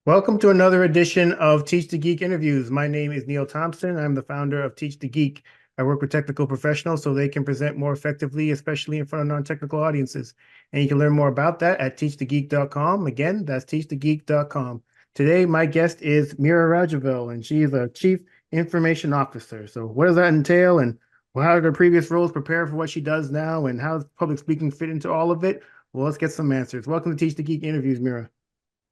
Welcome to another edition of Teach the Geek interviews. My name is Neil Thompson. I'm the founder of Teach the Geek. I work with technical professionals so they can present more effectively, especially in front of non-technical audiences. And you can learn more about that at teachthegeek.com. Again, that's teachthegeek.com. Today, my guest is Meerah Rajavel, and she is a Chief Information Officer. So what does that entail, and how did her previous roles prepare for what she does now, and how does public speaking fit into all of it? Well, let's get some answers. Welcome to Teach the Geek interviews, Meerah.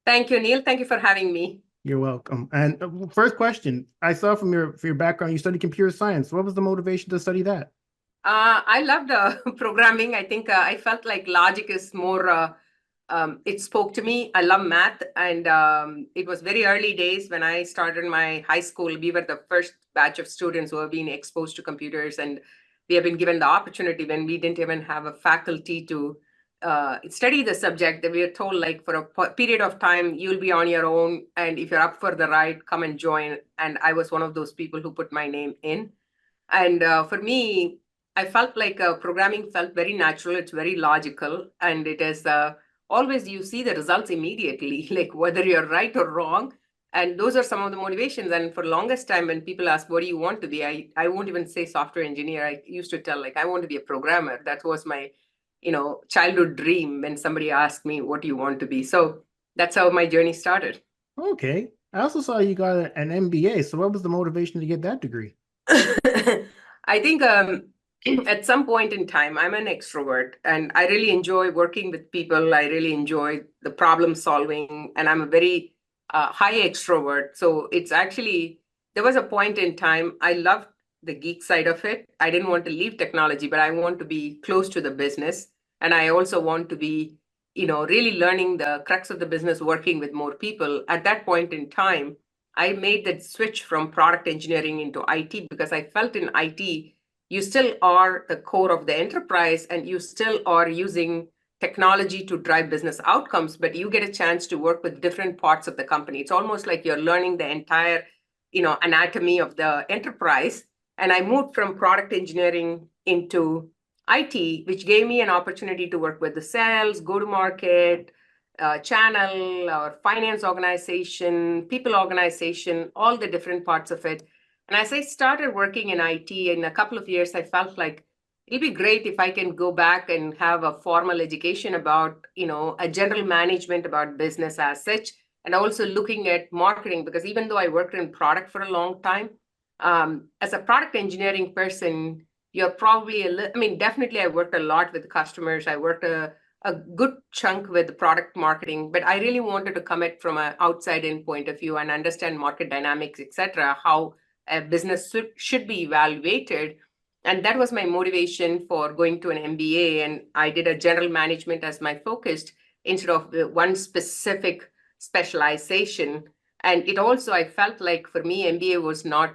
Thank you, Neil. Thank you for having me. You're welcome. And first question, I saw from your background, you studied computer science. What was the motivation to study that? I loved programming. I think I felt like logic is more, it spoke to me. I love math. And it was very early days when I started my high school. We were the first batch of students who have been exposed to computers. And we have been given the opportunity when we didn't even have a faculty to study the subject, that we are told, like, for a period of time, you'll be on your own. And if you're up for the ride, come and join. And I was one of those people who put my name in. And for me, I felt like programming felt very natural. It's very logical. And it is always, you see the results immediately, like whether you're right or wrong. And those are some of the motivations. And for the longest time, when people ask, what do you want to be? I won't even say software engineer. I used to tell, like, I want to be a programmer. That was my childhood dream when somebody asked me, what do you want to be? So that's how my journey started. Okay. I also saw you got an MBA. So what was the motivation to get that degree? I think at some point in time, I'm an extrovert and I really enjoy working with people. I really enjoy the problem solving, and I'm a very high extrovert. So it's actually, there was a point in time I loved the geek side of it. I didn't want to leave technology, but I want to be close to the business. And I also want to be, really learning the crux of the business, working with more people. At that point in time, I made that switch from product engineering into IT because I felt in IT, you still are the core of the enterprise and you still are using technology to drive business outcomes, but you get a chance to work with different parts of the company. It's almost like you're learning the entire, anatomy of the enterprise. And I moved from product engineering into IT, which gave me an opportunity to work with the sales, go to market, channel, or finance organization, people organization, all the different parts of it. And as I started working in IT in a couple of years, I felt like it'd be great if I can go back and have a formal education about, a general management about business as such, and also looking at marketing, because even though I worked in product for a long time, as a product engineering person, you're probably definitely I worked a lot with customers. I worked a good chunk with product marketing, but I really wanted to come at from an outside in point of view and understand market dynamics, etc., how a business should be evaluated. And that was my motivation for going to an MBA. And I did a general management as my focus instead of one specific specialization. And it also, I felt like for me, MBA was not,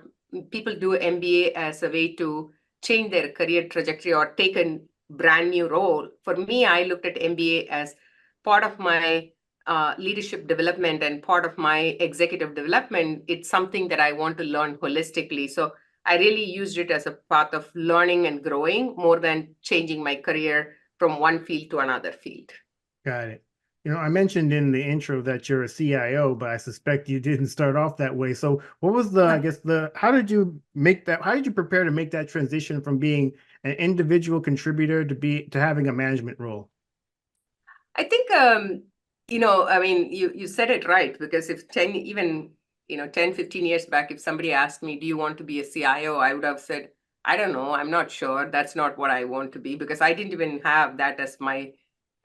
people do MBA as a way to change their career trajectory or take a brand new role. For me, I looked at MBA as part of my leadership development and part of my executive development. It's something that I want to learn holistically. So I really used it as a path of learning and growing more than changing my career from one field to another field. Got it. I mentioned in the intro that you're a CIO, but I suspect you didn't start off that way. So what was how did you prepare to make that transition from being an individual contributor to having a management role? I think, you said it right, because if 10, 15 years back, if somebody asked me, do you want to be a CIO? I would have said, I don't know, I'm not sure. That's not what I want to be, because I didn't even have that as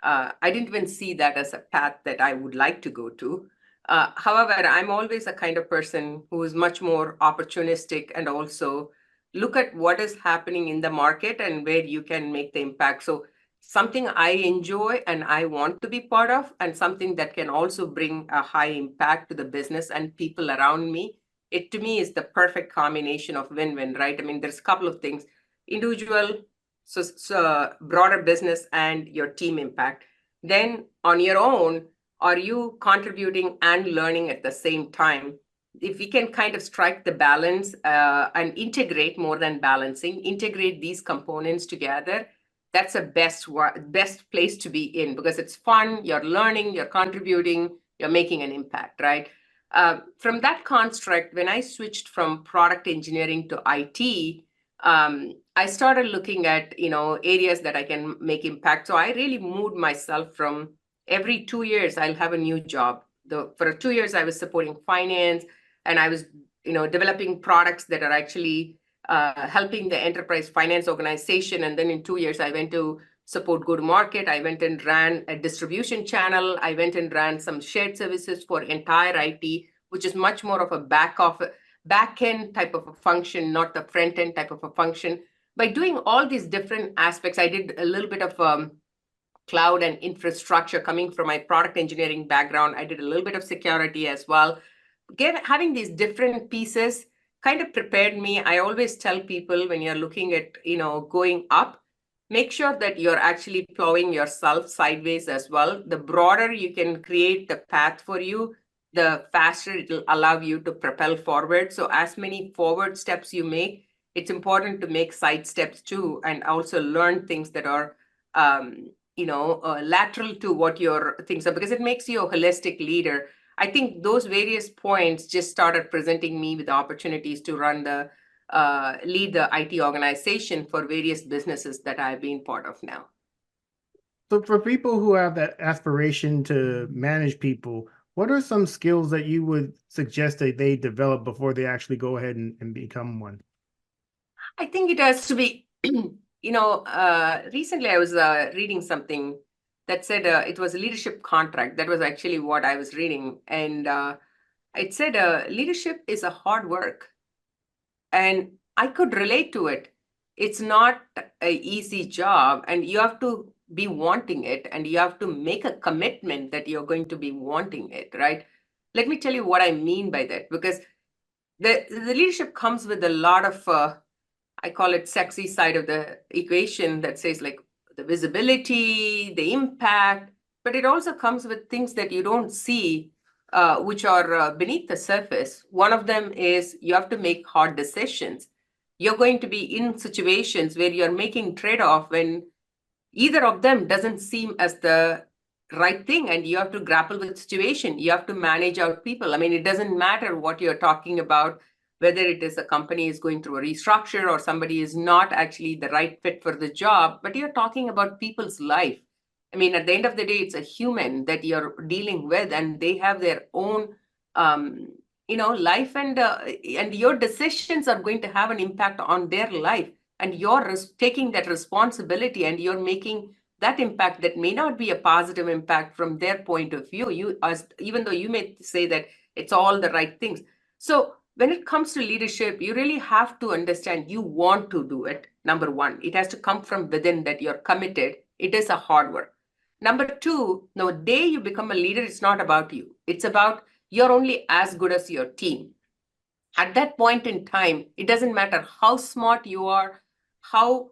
I didn't even see that as a path that I would like to go to. However, I'm always a kind of person who is much more opportunistic and also look at what is happening in the market and where you can make the impact. So something I enjoy and I want to be part of, and something that can also bring a high impact to the business and people around me. It, to me, is the perfect combination of win-win, right? I mean, there's a couple of things: individual, so broader business, and your team impact. Then on your own, are you contributing and learning at the same time? If we can kind of strike the balance and integrate, more than balancing, integrate these components together, that's the best place to be in, because it's fun, you're learning, you're contributing, you're making an impact, right? From that construct, when I switched from product engineering to IT, I started looking at, areas that I can make impact. So I really moved myself from every 2 years, I'll have a new job. For 2 years, I was supporting finance, and I was, developing products that are actually helping the enterprise finance organization. And then in 2 years, I went to support go-to-market. I went and ran a distribution channel. I went and ran some shared services for entire IT, which is much more of a back-end type of a function, not the front-end type of a function. By doing all these different aspects, I did a little bit of cloud and infrastructure coming from my product engineering background. I did a little bit of security as well. Having these different pieces kind of prepared me. I always tell people, when you're looking at, going up, make sure that you're actually plowing yourself sideways as well. The broader you can create the path for you, the faster it'll allow you to propel forward. So as many forward steps you make, it's important to make side steps too, and also learn things that are lateral to what your things are, because it makes you a holistic leader. I think those various points just started presenting me with opportunities to lead the IT organization for various businesses that I've been part of now. So for people who have that aspiration to manage people, what are some skills that you would suggest that they develop before they actually go ahead and become one? I think it has to be, recently I was reading something that said it was a leadership contract. That was actually what I was reading. And it said leadership is a hard work. And I could relate to it. It's not an easy job, and you have to be wanting it, and you have to make a commitment that you're going to be wanting it, right? Let me tell you what I mean by that, because the leadership comes with a lot of I call it sexy side of the equation, that says like the visibility, the impact, but it also comes with things that you don't see, which are beneath the surface. One of them is you have to make hard decisions. You're going to be in situations where you're making trade-off when either of them doesn't seem as the right thing, and you have to grapple with the situation. You have to manage out people. I mean, it doesn't matter what you're talking about, whether it is a company is going through a restructure or somebody is not actually the right fit for the job, but you're talking about people's life. I mean, at the end of the day, it's a human that you're dealing with, and they have their own, life, and your decisions are going to have an impact on their life, and you're taking that responsibility, and you're making that impact that may not be a positive impact from their point of view. Even though you may say that it's all the right things. So when it comes to leadership, you really have to understand you want to do it. Number one, it has to come from within, that you're committed. It is a hard work. Number two, the day you become a leader, it's not about you. It's about you're only as good as your team. At that point in time, it doesn't matter how smart you are, how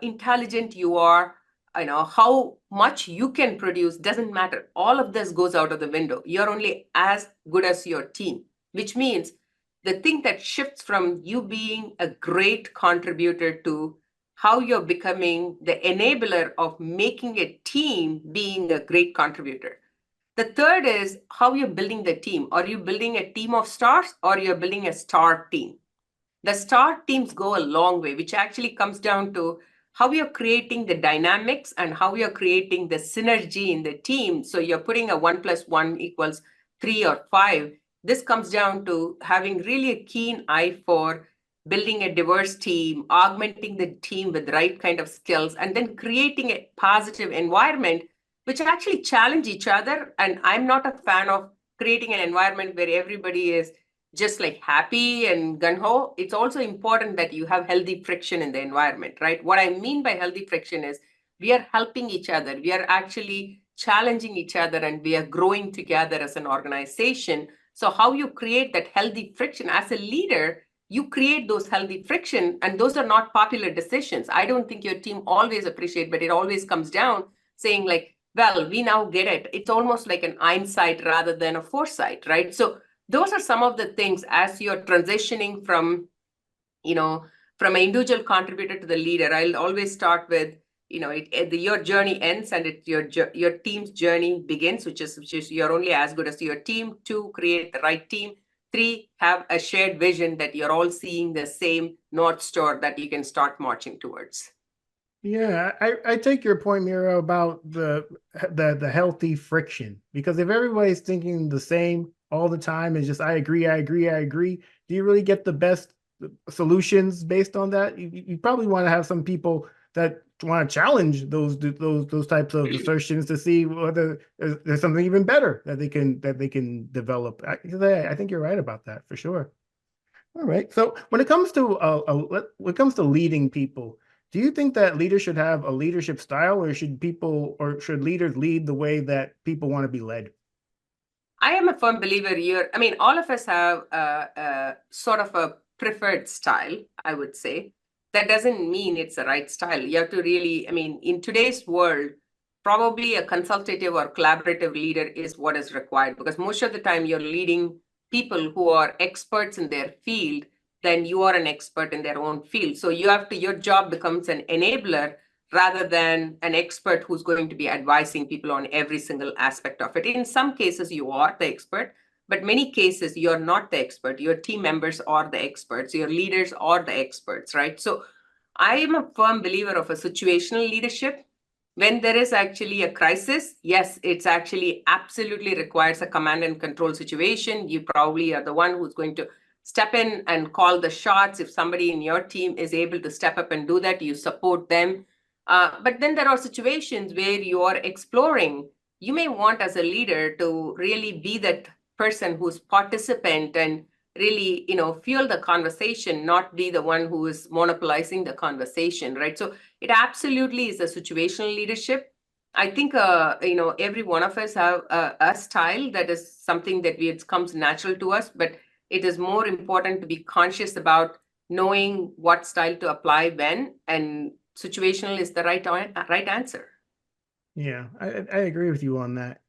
intelligent you are, how much you can produce, doesn't matter. All of this goes out of the window. You're only as good as your team, which means the thing that shifts from you being a great contributor to how you're becoming the enabler of making a team being a great contributor. The third is how you're building the team. Are you building a team of stars, or you're building a star team? The star teams go a long way, which actually comes down to how you're creating the dynamics and how you're creating the synergy in the team. So you're putting a 1 + 1 = 3 or 5. This comes down to having really a keen eye for building a diverse team, augmenting the team with the right kind of skills, and then creating a positive environment which actually challenge each other. And I'm not a fan of creating an environment where everybody is just like happy and gung-ho. It's also important that you have healthy friction in the environment, right? What I mean by healthy friction is we are helping each other. We are actually challenging each other, and we are growing together as an organization. So how you create that healthy friction as a leader, you create those healthy friction, and those are not popular decisions. I don't think your team always appreciate, but it always comes down saying like, well, we now get it. It's almost like an hindsight rather than a foresight, right? So those are some of the things as you're transitioning from, from an individual contributor to the leader. I'll always start with, your journey ends and your team's journey begins, which is you're only as good as your team. 2, create the right team. 3, have a shared vision that you're all seeing the same North Star that you can start marching towards. Yeah, I take your point, Mira, about the healthy friction, because if everybody's thinking the same all the time and just I agree, I agree, I agree, do you really get the best solutions based on that? You probably want to have some people that want to challenge those types of assertions to see whether there's something even better that they can develop. I think you're right about that for sure. All right. So when it comes to leading people, do you think that leaders should have a leadership style, or should leaders lead the way that people want to be led? I am a firm believer here. I mean, all of us have a sort of a preferred style, I would say. That doesn't mean it's the right style. You have to really, I mean, in today's world, probably a consultative or collaborative leader is what is required, because most of the time you're leading people who are experts in their field, then you are an expert in their own field. So your job becomes an enabler rather than an expert who's going to be advising people on every single aspect of it. In some cases, you are the expert, but many cases, you're not the expert. Your team members are the experts. Your leaders are the experts, right? So I am a firm believer of a situational leadership. When there is actually a crisis, yes, it's actually absolutely requires a command and control situation. You probably are the one who's going to step in and call the shots. If somebody in your team is able to step up and do that, you support them. But then there are situations where you are exploring. You may want as a leader to really be that person who's participant and really, fuel the conversation, not be the one who is monopolizing the conversation, right? So it absolutely is a situational leadership. I think, every one of us have a style that is something that it comes natural to us, but it is more important to be conscious about knowing what style to apply when, and situational is the right answer. Yeah, I agree with you on that.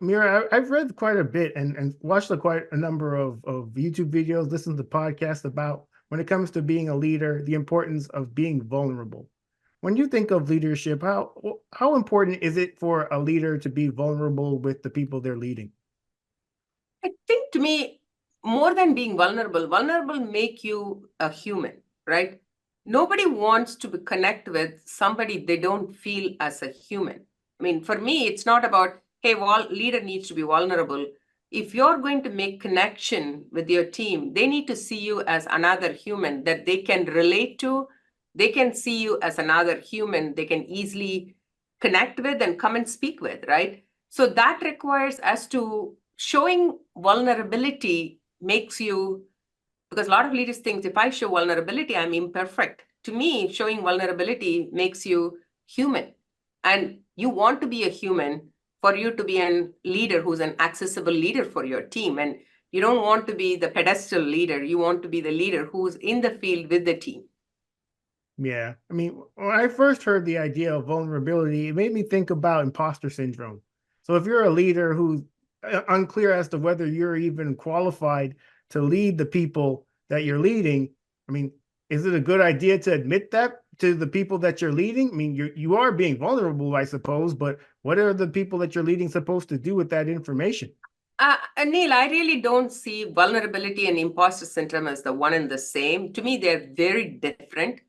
Mira, I've read quite a bit and watched quite a number of YouTube videos, listened to podcasts about when it comes to being a leader, the importance of being vulnerable. When you think of leadership, how important is it for a leader to be vulnerable with the people they're leading? I think to me, more than being vulnerable make you a human, right? Nobody wants to connect with somebody they don't feel as a human. I mean, for me, it's not about, hey, leader needs to be vulnerable. If you're going to make connection with your team, they need to see you as another human that they can relate to. They can see you as another human they can easily connect with and come and speak with, right? So that requires us to showing vulnerability makes you, because a lot of leaders think if I show vulnerability, I'm imperfect. To me, showing vulnerability makes you human. And you want to be a human for you to be a leader who's an accessible leader for your team. And you don't want to be the pedestal leader. You want to be the leader who's in the field with the team. Yeah. I mean, when I first heard the idea of vulnerability, it made me think about imposter syndrome. So if you're a leader who's unclear as to whether you're even qualified to lead the people that you're leading, I mean, is it a good idea to admit that to the people that you're leading? I mean, you are being vulnerable, I suppose, but what are the people that you're leading supposed to do with that information? Neil, I really don't see vulnerability and imposter syndrome as the one and the same. To me, they're very different.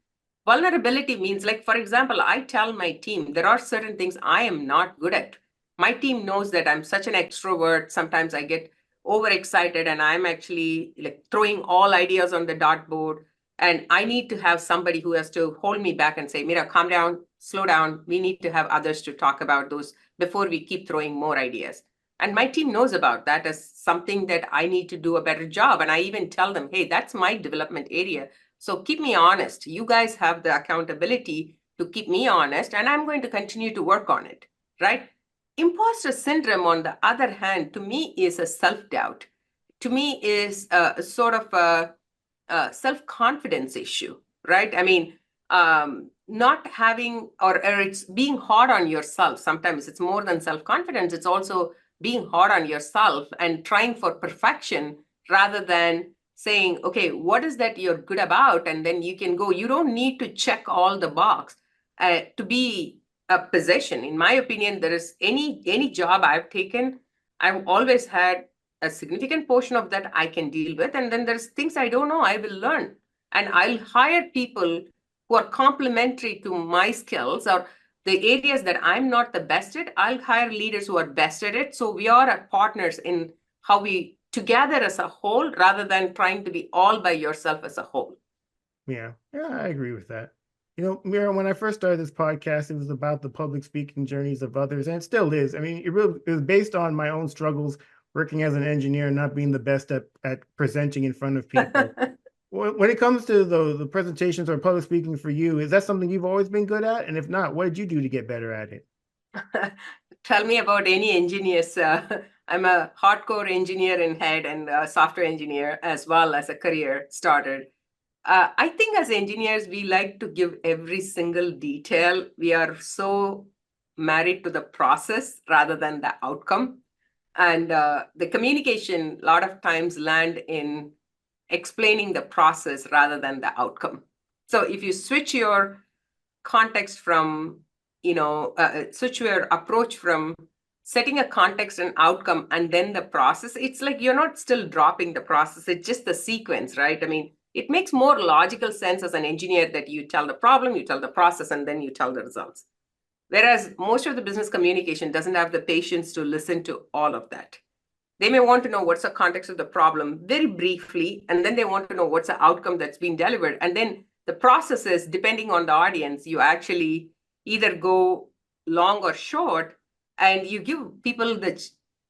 Vulnerability means, like, for example, I tell my team there are certain things I am not good at. My team knows that I'm such an extrovert. Sometimes I get overexcited and I'm actually like throwing all ideas on the dartboard. And I need to have somebody who has to hold me back and say, Meerah, calm down, slow down. We need to have others to talk about those before we keep throwing more ideas. And my team knows about that as something that I need to do a better job. And I even tell them, hey, that's my development area. So keep me honest. You guys have the accountability to keep me honest, and I'm going to continue to work on it, right? Imposter syndrome, on the other hand, to me is a self-doubt. To me is a sort of a self-confidence issue, right? I mean, not having or it's being hard on yourself. Sometimes it's more than self-confidence. It's also being hard on yourself and trying for perfection rather than saying, okay, what is that you're good about? And then you can go. You don't need to check all the box. to be a position. In my opinion, there is any job I've taken, I've always had a significant portion of that I can deal with. And then there's things I don't know, I will learn. And I'll hire people who are complementary to my skills, or the areas that I'm not the best at, I'll hire leaders who are best at it. So we are partners in how we together as a whole, rather than trying to be all by yourself as a whole. Yeah, I agree with that. You know, Meerah, when I first started this podcast, it was about the public speaking journeys of others, and it still is. I mean, it was based on my own struggles working as an engineer and not being the best at presenting in front of people. When it comes to the presentations or public speaking for you, is that something you've always been good at? And if not, what did you do to get better at it? Tell me about any engineers. I'm a hardcore engineer in head and a software engineer as well as a career started. I think as engineers, we like to give every single detail. We are so married to the process rather than the outcome. And the communication, a lot of times, land in explaining the process rather than the outcome. So if you switch your context from, switch your approach from setting a context and outcome and then the process, it's like you're not still dropping the process, it's just the sequence, right? I mean, it makes more logical sense as an engineer that you tell the problem, you tell the process, and then you tell the results. Whereas most of the business communication doesn't have the patience to listen to all of that. They may want to know what's the context of the problem very briefly, and then they want to know what's the outcome that's been delivered. And then the process is, depending on the audience, you actually either go long or short, and you give people the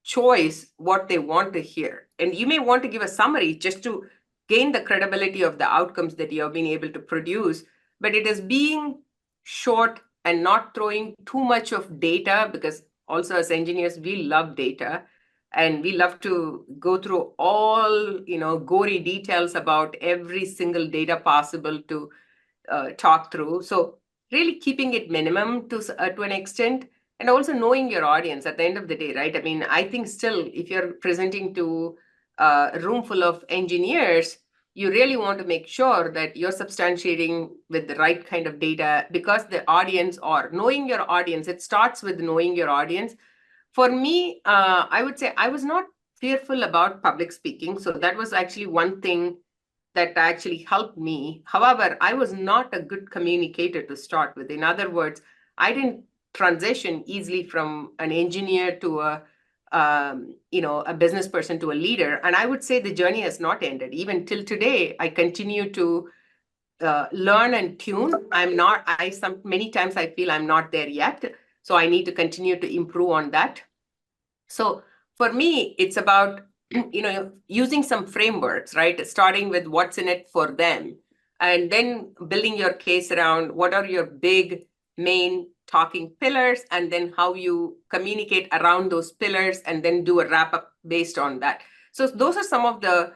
choice what they want to hear. And you may want to give a summary just to gain the credibility of the outcomes that you have been able to produce, but it is being short and not throwing too much of data, because also as engineers, we love data. And we love to go through all, gory details about every single data possible to talk through. So really keeping it minimum to an extent, and also knowing your audience at the end of the day, right? I mean, I think still, if you're presenting to a room full of engineers, you really want to make sure that you're substantiating with the right kind of data, because the audience, or knowing your audience, it starts with knowing your audience. For me, I would say I was not fearful about public speaking. So that was actually one thing that actually helped me. However, I was not a good communicator to start with. In other words, I didn't transition easily from an engineer to a business person to a leader. And I would say the journey has not ended. Even till today, I continue to learn and tune. Many times I feel I'm not there yet. So I need to continue to improve on that. So for me, it's about, using some frameworks, right? Starting with what's in it for them, and then building your case around what are your big main talking pillars, and then how you communicate around those pillars, and then do a wrap up based on that. So those are some of the,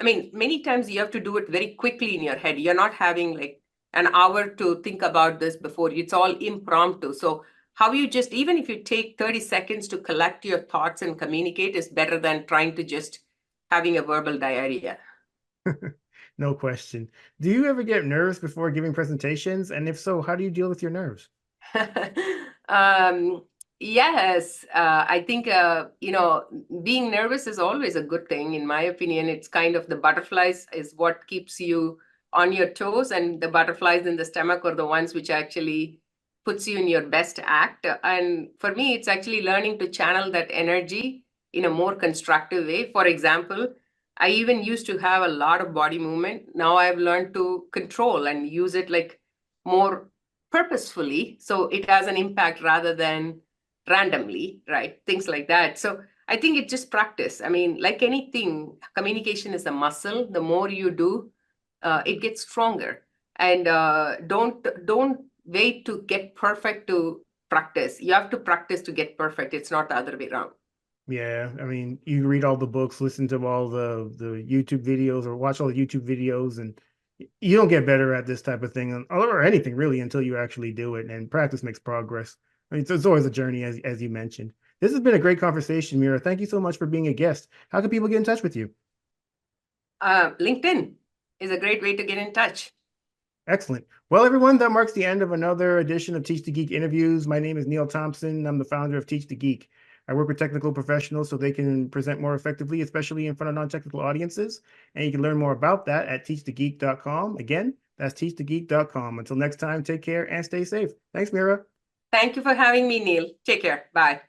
many times you have to do it very quickly in your head. You're not having like an hour to think about this before. It's all impromptu. So how you just, even if you take 30 seconds to collect your thoughts and communicate, is better than trying to just having a verbal diarrhea. No question. Do you ever get nervous before giving presentations? And if so, how do you deal with your nerves? Yes, I think, being nervous is always a good thing. In my opinion, it's kind of the butterflies is what keeps you on your toes, and the butterflies in the stomach are the ones which actually puts you in your best act. And for me, it's actually learning to channel that energy in a more constructive way. For example, I even used to have a lot of body movement. Now I've learned to control and use it like more purposefully, so it has an impact rather than randomly, right? Things like that. So I think it's just practice. I mean, like anything, communication is a muscle. The more you do, it gets stronger. And don't wait to get perfect to practice. You have to practice to get perfect. It's not the other way around. Yeah, I mean, you read all the books, listen to all the YouTube videos, or watch all the YouTube videos, and you don't get better at this type of thing, or anything really, until you actually do it. And practice makes progress. I mean, it's always a journey, as you mentioned. This has been a great conversation, Meerah. Thank you so much for being a guest. How can people get in touch with you? LinkedIn is a great way to get in touch. Excellent. Well, everyone, that marks the end of another edition of Teach the Geek interviews. My name is Neil Thompson. I'm the founder of Teach the Geek. I work with technical professionals so they can present more effectively, especially in front of non-technical audiences. And you can learn more about that at teachthegeek.com. Again, that's teachthegeek.com. Until next time, take care and stay safe. Thanks, Meerah. Thank you for having me, Neil. Take care. Bye.